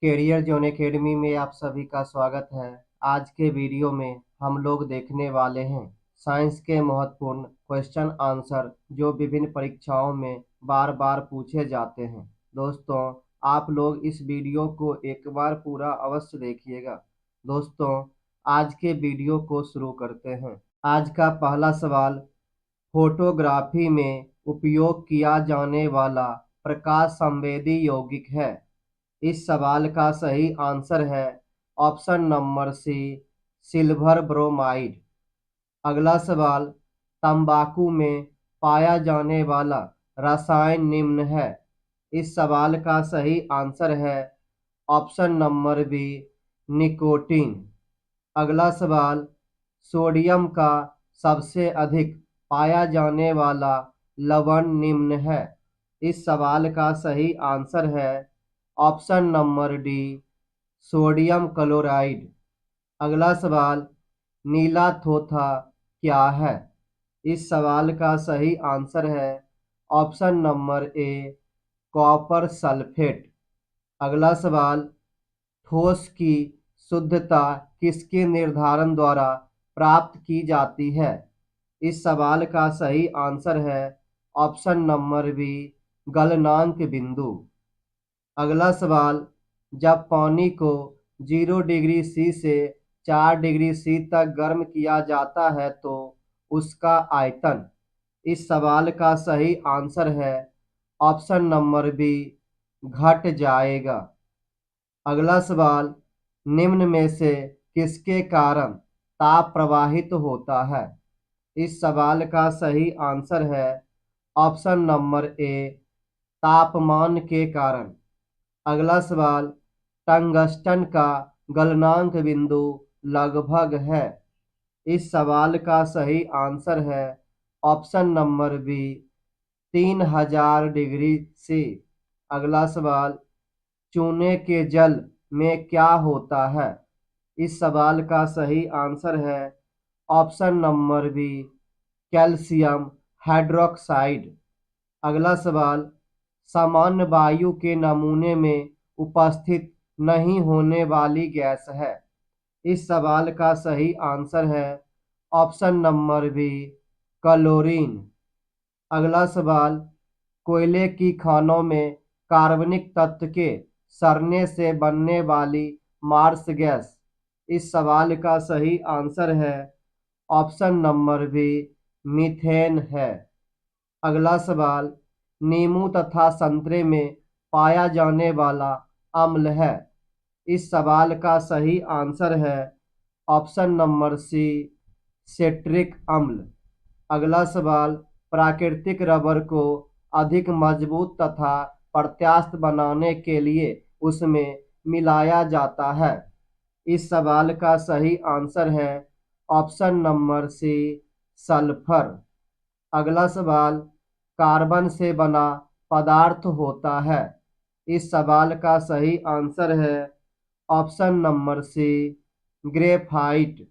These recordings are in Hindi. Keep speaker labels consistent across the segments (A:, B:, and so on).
A: कैरियर जोन एकेडमी में आप सभी का स्वागत है। आज के वीडियो में हम लोग देखने वाले हैं साइंस के महत्वपूर्ण क्वेश्चन आंसर जो विभिन्न परीक्षाओं में बार बार पूछे जाते हैं। दोस्तों, आप लोग इस वीडियो को एक बार पूरा अवश्य देखिएगा। दोस्तों, आज के वीडियो को शुरू करते हैं। आज का पहला सवाल, फोटोग्राफी में उपयोग किया जाने वाला प्रकाश संवेदी यौगिक है। इस सवाल का सही आंसर है option number C, silver bromide. अगला सवाल, तंबाकू में पाया जाने वाला रसायन निम्न है। इस सवाल का सही आंसर है ऑप्शन नंबर बी, निकोटीन। अगला सवाल, सोडियम का सबसे अधिक पाया जाने वाला लवण निम्न है। इस सवाल का सही आंसर है option number D, sodium chloride. अगला सवाल, नीला थोथा क्या है? इस सवाल का सही आंसर है option number A, copper sulphate. अगला सवाल, ठोस की शुद्धता किसके निर्धारण द्वारा प्राप्त की जाती है? इस सवाल का सही आंसर है ऑप्शन नंबर बी, गलनांक बिंदु। अगला सवाल, जब पानी को 0 डिग्री C से 4 डिग्री C तक गर्म किया जाता है तो उसका आयतन। इस सवाल का सही आंसर है ऑप्शन नंबर बी, घट जाएगा। अगला सवाल, निम्न में से किसके कारण ताप प्रवाहित होता है? इस सवाल का सही आंसर है ऑप्शन नंबर ए, तापमान के कारण। अगला सवाल, टंगस्टन का गलनांक बिंदु लगभग है। इस सवाल का सही आंसर है option number B, 3000 degree C। अगला सवाल, चूने के जल में क्या होता है? इस सवाल का सही आंसर है option number B, calcium hydroxide. अगला सवाल, सामान्य वायु के नमूने में उपस्थित नहीं होने वाली गैस है। इस सवाल का सही आंसर है ऑप्शन नंबर बी, क्लोरीन। अगला सवाल, कोयले की खानों में कार्बनिक तत्व के सड़ने से बनने वाली मार्स गैस। इस सवाल का सही आंसर है ऑप्शन नंबर बी, मीथेन है। अगला सवाल, नींबू तथा संतरे में पाया जाने वाला अम्ल है। इस सवाल का सही आंसर है ऑप्शन नंबर सी, सिट्रिक अम्ल। अगला सवाल, प्राकृतिक रबर को अधिक मजबूत तथा प्रत्यास्थ बनाने के लिए उसमें मिलाया जाता है। इस सवाल का सही आंसर है ऑप्शन नंबर सी, सल्फर। अगला सवाल, कार्बन से बना पदार्थ होता है। इस सवाल का सही आंसर है ऑप्शन नंबर सी, ग्रेफाइट।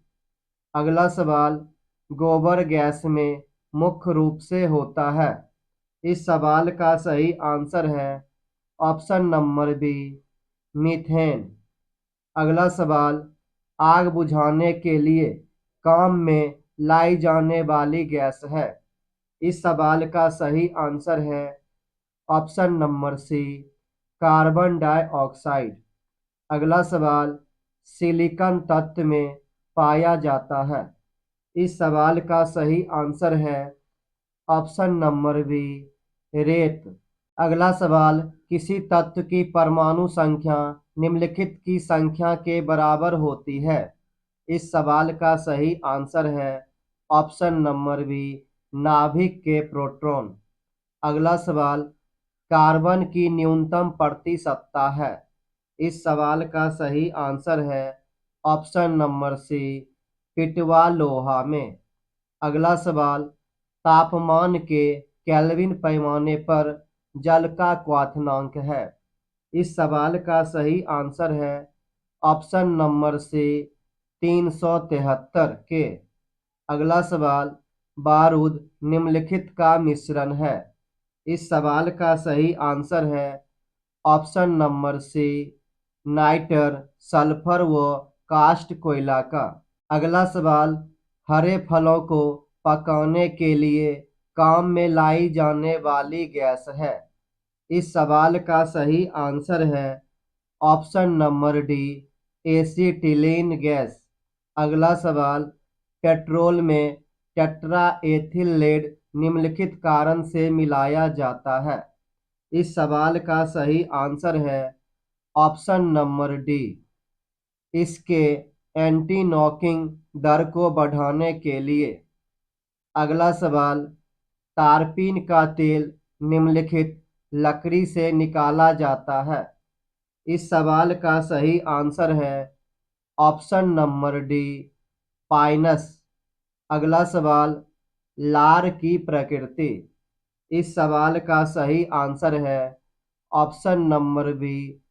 A: अगला सवाल, गोबर गैस में मुख्य रूप से होता है। इस सवाल का सही आंसर है ऑप्शन नंबर बी, मीथेन। अगला सवाल, आग बुझाने के लिए काम में लाई जाने वाली गैस है। इस सवाल का सही आंसर है option number C, carbon dioxide. अगला सवाल, सिलिकॉन तत्व में पाया जाता है। इस सवाल का सही आंसर है ऑप्शन नंबर बी, रेत। अगला सवाल, किसी तत्व की परमाणु संख्या निम्नलिखित की संख्या के बराबर होती है? इस सवाल का सही आंसर है ऑप्शन नंबर बी, नाभिक के प्रोटॉन। अगला सवाल, कार्बन की न्यूनतम प्रतिशतता है। इस सवाल का सही आंसर है ऑप्शन नंबर सी, पिटवा लोहा में। अगला सवाल, तापमान के केल्विन पैमाने पर जल का क्वथनांक है। इस सवाल का सही आंसर है ऑप्शन नंबर सी, 373 के। अगला सवाल, बारूद निम्नलिखित का मिश्रण है। इस सवाल का सही आंसर है option number C, nitre, sulphur व कास्ट कोयला का। अगला सवाल, हरे फलों को पकाने के लिए काम में लाई जाने वाली गैस है। इस सवाल का सही आंसर है option number D, acetylene gas. अगला सवाल, पेट्रोल में टेट्रा एथिल लेड निम्नलिखित कारण से मिलाया जाता है। इस सवाल का सही आंसर है ऑप्शन नंबर डी, इसके एंटी नॉकिंग दर को बढ़ाने के लिए। अगला सवाल, तारपीन का तेल निम्नलिखित लकड़ी से निकाला जाता है। इस सवाल का सही आंसर है ऑप्शन नंबर डी, पाइनस। अगला सवाल, लार की प्रकृति। इस सवाल का सही आंसर है ऑप्शन नंबर बी,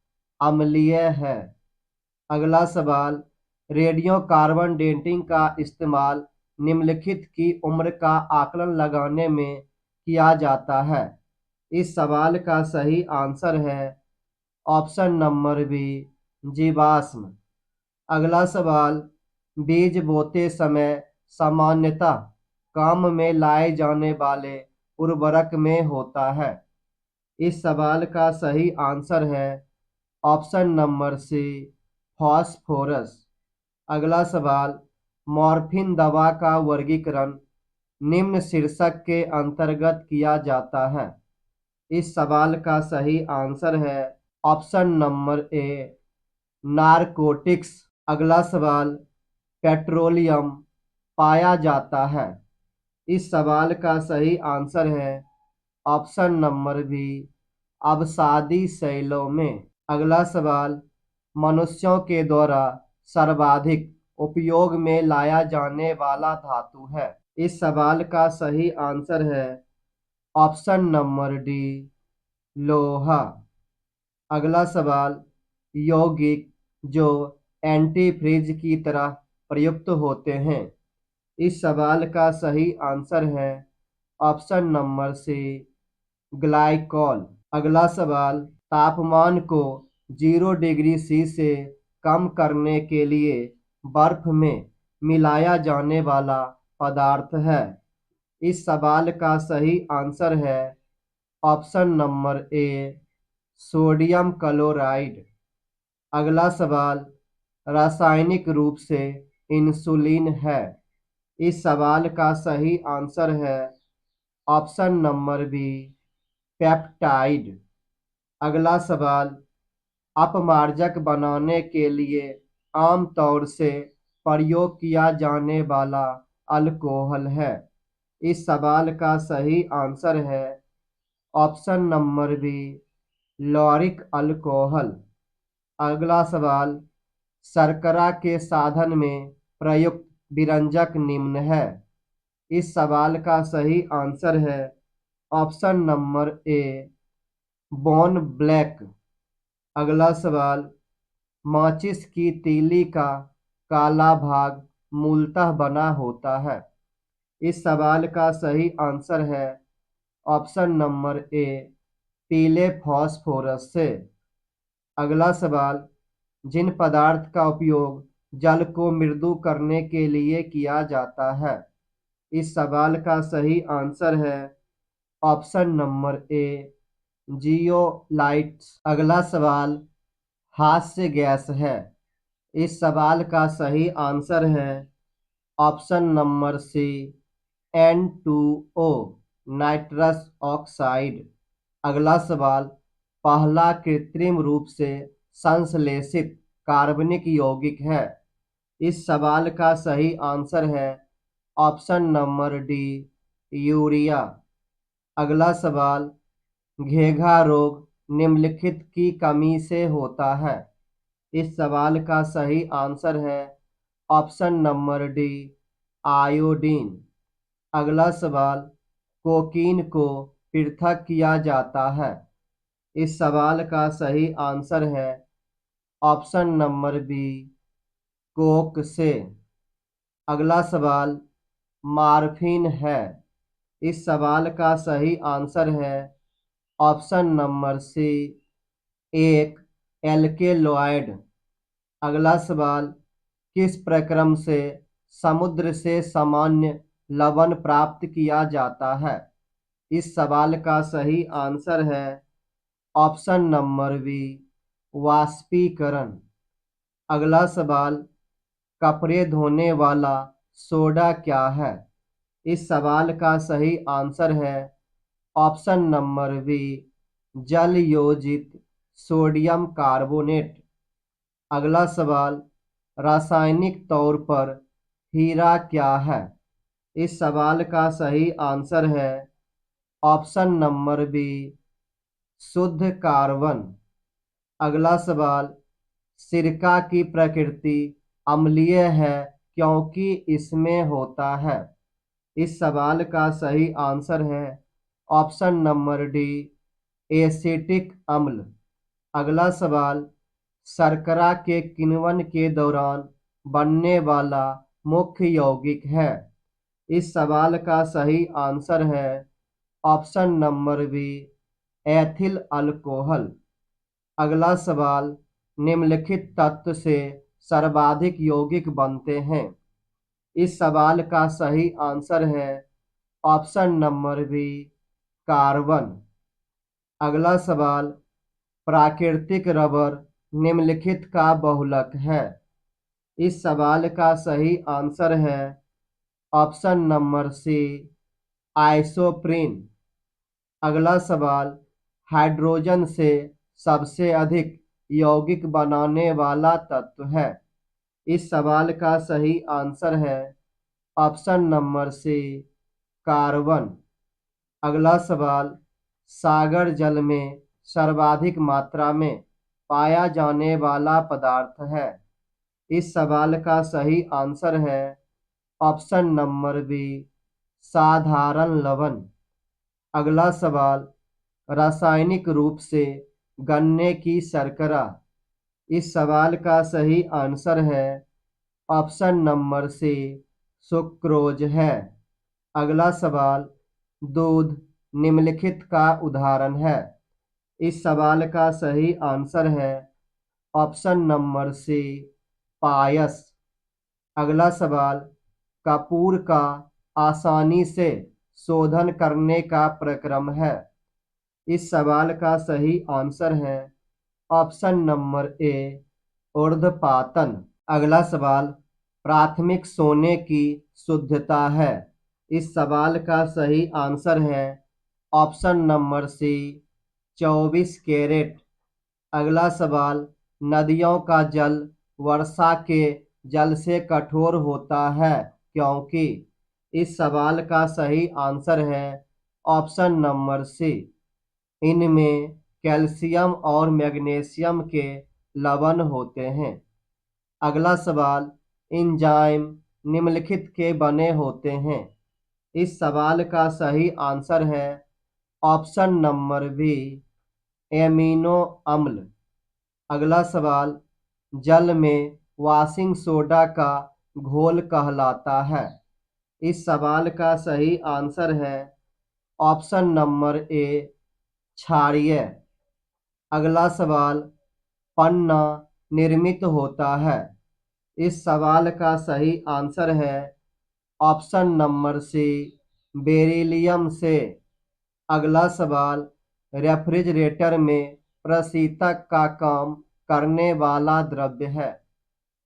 A: अम्लीय है। अगला सवाल, रेडियो कार्बन डेटिंग का इस्तेमाल निम्नलिखित की उम्र का आकलन लगाने में किया जाता है। इस सवाल का सही आंसर है ऑप्शन नंबर बी, जीवाश्म। अगला सवाल, बीज बोते समय सामान्यतः काम में लाए जाने वाले उर्वरक में होता है। इस सवाल का सही आंसर है ऑप्शन नंबर सी, फॉस्फोरस। अगला सवाल, मॉर्फिन दवा का वर्गीकरण निम्न शीर्षक के अंतर्गत किया जाता है। इस सवाल का सही आंसर है ऑप्शन नंबर ए, नारकोटिक्स। अगला सवाल, पेट्रोलियम पाया जाता है। इस सवाल का सही आंसर है ऑप्शन नंबर बी, अवसादी शैलों में। अगला सवाल, मनुष्यों के द्वारा सर्वाधिक उपयोग में लाया जाने वाला धातु है। इस सवाल का सही आंसर है ऑप्शन नंबर डी, लोहा। अगला सवाल, यौगिक जो एंटीफ्रीज की तरह प्रयुक्त होते हैं। इस सवाल का सही आंसर है ऑप्शन नंबर सी, ग्लाइकॉल। अगला सवाल, तापमान को 0 डिग्री सी से कम करने के लिए बर्फ में मिलाया जाने वाला पदार्थ है। इस सवाल का सही आंसर है option number A, sodium chloride. अगला सवाल, रासायनिक रूप से इंसुलिन है। इस सवाल का सही आंसर है ऑप्शन नंबर बी, पेप्टाइड। अगला सवाल, अपमार्जक बनाने के लिए आमतौर से प्रयोग किया जाने वाला अल्कोहल है। इस सवाल का सही आंसर है option number B, lauric alcohol. अगला सवाल, शर्करा के साधन में प्रयुक्त विरंजक निम्न है। इस सवाल का सही आंसर है option number A, bone black. अगला सवाल, माचिस की तीली का काला भाग मूलतः बना होता है। इस सवाल का सही आंसर है ऑप्शन नंबर ए, पीले फास्फोरस से। अगला सवाल, जिन पदार्थ का उपयोग जल को मृदु करने के लिए किया जाता है। इस सवाल का सही आंसर है ऑप्शन नंबर ए, जियोलाइट्स। अगला सवाल, हास्य गैस है। इस सवाल का सही आंसर है option number C, N2O, nitrous oxide. अगला सवाल, पहला कृत्रिम रूप से संश्लेषित कार्बनिक यौगिक है। इस सवाल का सही आंसर है ऑप्शन नंबर डी, यूरिया। अगला सवाल, घेघा रोग निम्नलिखित की कमी से होता है। इस सवाल का सही आंसर है ऑप्शन नंबर डी, आयोडीन। अगला सवाल, कोकीन को पृथक किया जाता है। इस सवाल का सही आंसर है ऑप्शन नंबर बी, कोक से। अगला सवाल, मार्फिन है। इस सवाल का सही आंसर है ऑप्शन नंबर सी, एक एल्केलॉइड। अगला सवाल, किस प्रक्रम से समुद्र से सामान्य लवण प्राप्त किया जाता है? इस सवाल का सही आंसर है ऑप्शन नंबर बी, वाष्पीकरण। अगला सवाल, कपड़े धोने वाला सोडा क्या है? इस सवाल का सही आंसर है ऑप्शन नंबर बी, जल योजित सोडियम कार्बोनेट। अगला सवाल, रासायनिक तौर पर हीरा क्या है? इस सवाल का सही आंसर है ऑप्शन नंबर बी, शुद्ध कार्बन। अगला सवाल, सिरका की प्रकृति अम्लीय है क्योंकि इसमें होता है? इस सवाल का सही आंसर है ऑप्शन नंबर डी, एसिटिक अम्ल। अगला सवाल, शर्करा के किण्वन के दौरान बनने वाला मुख्य यौगिक है? इस सवाल का सही आंसर है option number B, ethyl alcohol. अगला सवाल, निम्नलिखित तत्व से सर्वाधिक यौगिक बनते हैं? इस सवाल का सही आंसर है ऑप्शन नंबर बी, कार्बन। अगला सवाल, प्राकृतिक रबर निम्नलिखित का बहुलक है? इस सवाल का सही आंसर है ऑप्शन नंबर सी, आइसोप्रीन। अगला सवाल, हाइड्रोजन से सबसे अधिक यौगिक बनाने वाला तत्व है? इस सवाल का सही आंसर है ऑप्शन नंबर सी, कार्बन। अगला सवाल, सागर जल में सर्वाधिक मात्रा में पाया जाने वाला पदार्थ है? इस सवाल का सही आंसर है ऑप्शन नंबर बी, साधारण लवण। अगला सवाल, रासायनिक रूप से गन्ने की शर्करा। इस सवाल का सही आंसर है ऑप्शन नंबर सी, सुक्रोज है। अगला सवाल, दूध निम्नलिखित का उदाहरण है? इस सवाल का सही आंसर है ऑप्शन नंबर सी, पायस। अगला सवाल, कपूर का आसानी से शोधन करने का प्रक्रम है? इस सवाल का सही आंसर है ऑप्शन नंबर ए, ऊर्ध्वपातन। अगला सवाल, प्राथमिक सोने की शुद्धता है? इस सवाल का सही आंसर है ऑप्शन नंबर सी, 24 कैरेट। अगला सवाल, नदियों का जल वर्षा के जल से कठोर होता है क्योंकि? इस सवाल का सही आंसर है ऑप्शन नंबर सी, इनमें कैल्शियम और मैग्नीशियम के लवण होते हैं। अगला सवाल, एंजाइम निम्नलिखित के बने होते हैं? इस सवाल का सही आंसर है ऑप्शन नंबर बी, एमिनो अम्ल। अगला सवाल, जल में वॉशिंग सोडा का घोल कहलाता है? इस सवाल का सही आंसर है ऑप्शन नंबर ए, क्षारीय। अगला सवाल, पन्ना निर्मित होता है? इस सवाल का सही आंसर है ऑप्शन नंबर सी, बेरिलियम से। अगला सवाल, रेफ्रिजरेटर में प्रशीतक का काम करने वाला द्रव्य है?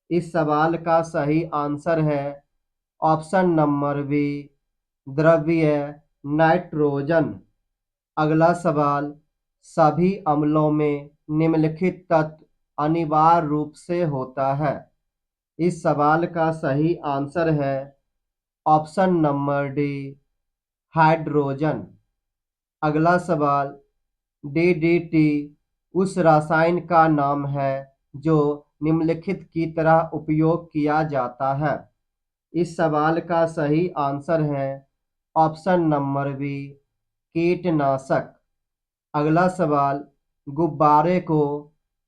A: इस सवाल का सही आंसर है ऑप्शन नंबर बी, द्रव्य नाइट्रोजन। अगला सवाल, सभी अम्लों में निम्नलिखित तत्व अनिवार्य रूप से होता है? इस सवाल का सही आंसर है ऑप्शन नंबर डी, हाइड्रोजन। अगला सवाल, डीडीटी उस रसायन का नाम है जो निम्नलिखित की तरह उपयोग किया जाता है? इस सवाल का सही आंसर है ऑप्शन नंबर बी, कीटनाशक। अगला सवाल, गुब्बारे को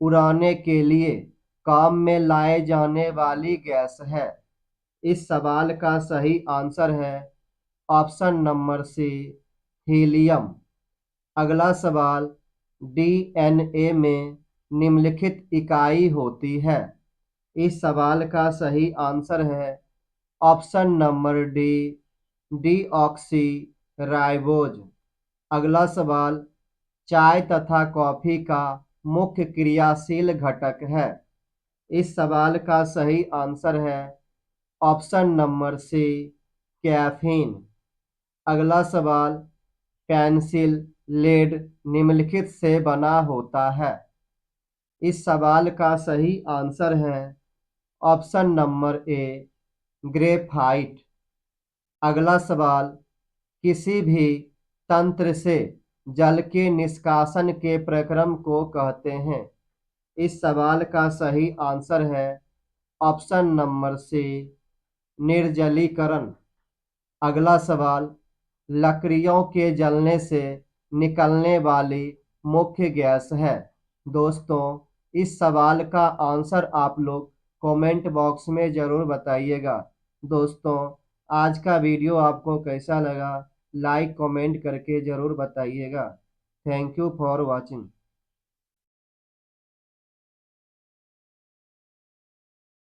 A: उड़ाने के लिए काम में लाए जाने वाली गैस है? इस सवाल का सही आंसर है ऑप्शन नंबर सी, हीलियम। अगला सवाल, डीएनए में निम्नलिखित इकाई होती है? इस सवाल का सही आंसर है option number D, deoxy ribose. अगला सवाल, चाय तथा कॉफी का मुख्य क्रियाशील घटक है? इस सवाल का सही आंसर है ऑप्शन नंबर सी, कैफीन। अगला सवाल, पेंसिल लेड निम्नलिखित से बना होता है? इस सवाल का सही आंसर है ऑप्शन नंबर ए, ग्रेफाइट। अगला सवाल, किसी भी तंत्र से जल के निष्कासन के प्रक्रम को कहते हैं? इस सवाल का सही आंसर है ऑप्शन नंबर सी, निर्जलीकरण। अगला सवाल, लकड़ियों के जलने से निकलने वाली मुख्य गैस है? दोस्तों, इस सवाल का आंसर आप लोग कमेंट बॉक्स में ज़रूर बताइएगा। दोस्तों, आज का वीडियो आपको कैसा लगा, लाइक कमेंट करके ज़रूर बताइएगा। Thank you for watching.